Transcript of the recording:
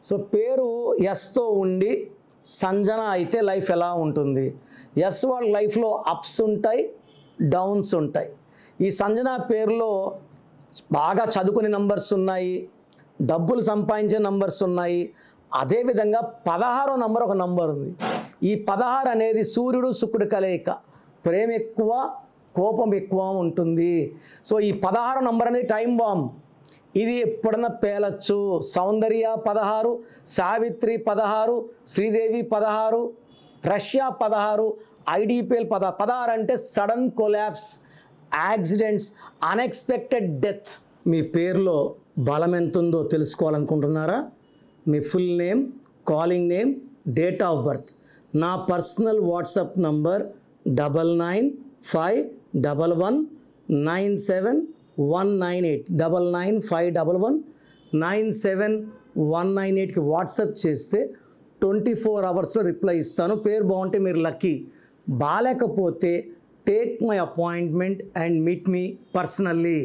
So పేరు ఎస్తో ఉండి సంజన అయితే లైఫ్ ఎలా ఉంటుంది? ఎస్ వాళ్ళ లైఫ్లో అప్స్ ఉంటాయి, డౌన్స్ ఉంటాయి. ఈ సంజన పేరులో బాగా చదువుకునే నంబర్స్ ఉన్నాయి, డబ్బులు సంపాదించే నంబర్స్ ఉన్నాయి. అదేవిధంగా 16వ నంబర్ ఒక నంబర్ ఉంది. ఈ 16 అనేది సూర్యుడు శుక్రుడు కలయిక. ప్రేమ ఎక్కువ, కోపం ఎక్కువ ఉంటుంది. సో ఈ 16 నంబర్ అనేది టైం బాంబ్. ఇది ఎప్పుడన్నా పేలచ్చు. Soundarya 16, Savitri 16, Sridevi 16, Russia 16, IDPL 16. 16 అంటే sudden collapse, accidents, unexpected death. మీ పేరులో బలం ఎంత ఉందో తెలుసుకోవాలనుకుంటున్నారా? మీ full name, calling name, date of birth. నా పర్సనల్ వాట్సాప్ నంబర్ 9951197198 9951197198కి వాట్సాప్ చేస్తే 24 అవర్స్లో రిప్లై ఇస్తాను. పేరు బాగుంటే మీరు లక్కీ, బాలేకపోతే take my appointment and meet మీ పర్సనల్లీ.